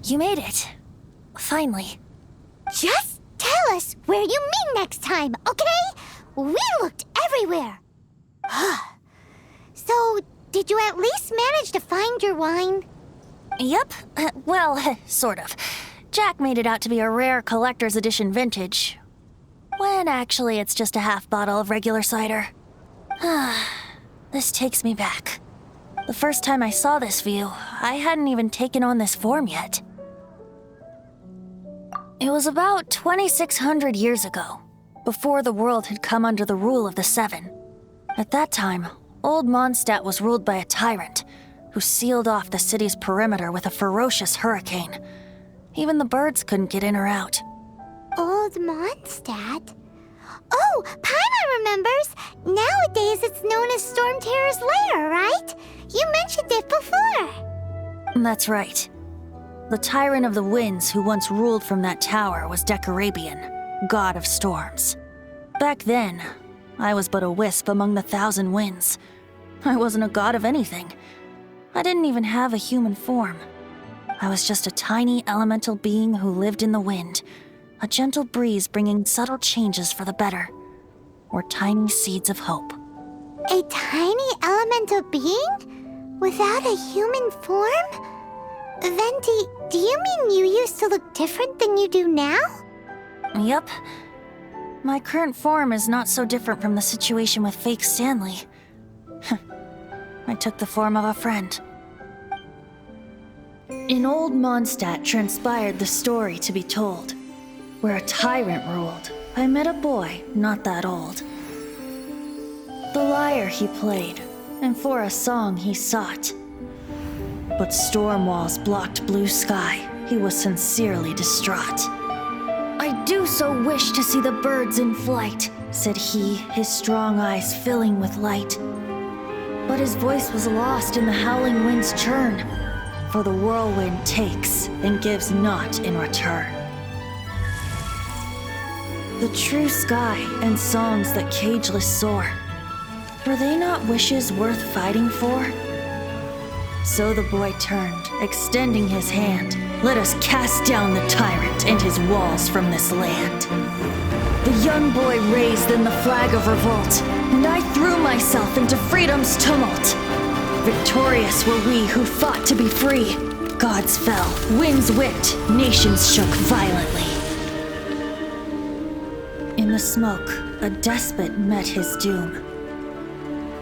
You made it. Finally. Just tell us where you meet next time, okay? We looked everywhere. So, did you at least manage to find your wine? Yep. Well, sort of. Jack made it out to be a rare collector's edition vintage, when actually it's just a half bottle of regular cider. This takes me back. The first time I saw this view, I hadn't even taken on this form yet. It was about 2,600 years ago, before the world had come under the rule of the Seven. At that time, Old Mondstadt was ruled by a tyrant who sealed off the city's perimeter with a ferocious hurricane. Even the birds couldn't get in or out. Old Mondstadt? Oh, Paimon remembers! Nowadays it's known as Storm Terror's lair, right? You mentioned it before. That's right. The tyrant of the winds who once ruled from that tower was Decarabian, god of storms. Back then, I was but a wisp among the thousand winds. I wasn't a god of anything. I didn't even have a human form. I was just a tiny elemental being who lived in the wind, a gentle breeze bringing subtle changes for the better, or tiny seeds of hope. A tiny elemental being? Without a human form? Venti, do you mean you used to look different than you do now? Yup. My current form is not so different from the situation with fake Stanley. I took the form of a friend. In Old Mondstadt transpired the story to be told. Where a tyrant ruled, I met a boy not that old. The lyre he played, and for a song he sought. But storm walls blocked blue sky, he was sincerely distraught. I do so wish to see the birds in flight, said he, his strong eyes filling with light. But his voice was lost in the howling wind's churn, for the whirlwind takes and gives not in return. The true sky and songs that cageless soar, were they not wishes worth fighting for? So the boy turned, extending his hand. Let us cast down the tyrant and his walls from this land. The young boy raised then the flag of revolt, and I threw myself into freedom's tumult. Victorious were we who fought to be free. Gods fell, winds whipped, nations shook violently. In the smoke, a despot met his doom,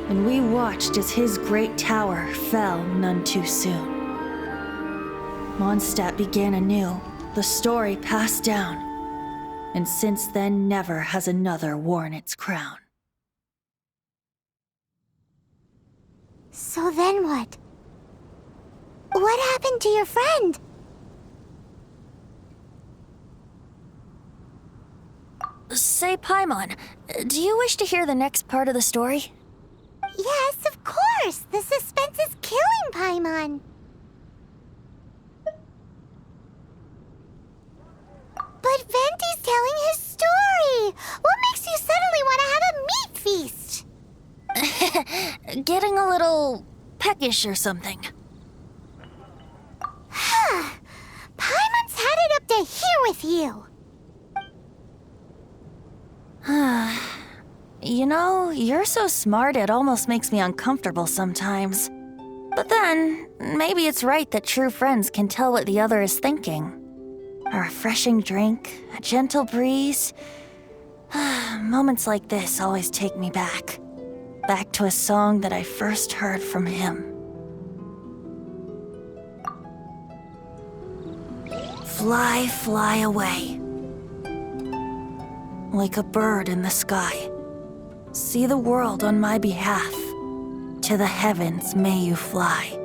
and we watched as his great tower fell none too soon. Mondstadt began anew, the story passed down, and since then never has another worn its crown. So then what? What happened to your friend? Say, Paimon, do you wish to hear the next part of the story? Yes, of course! The suspense is killing Paimon! But Venti's telling his story! What makes you suddenly want to have a meat feast? Getting a little peckish or something. Paimon's had it up to here with you! You know, you're so smart it almost makes me uncomfortable sometimes. But then, maybe it's right that true friends can tell what the other is thinking. A refreshing drink, a gentle breeze. Moments like this always take me back. Back to a song that I first heard from him. Fly, fly away. Like a bird in the sky. See the world on my behalf. To the heavens may you fly.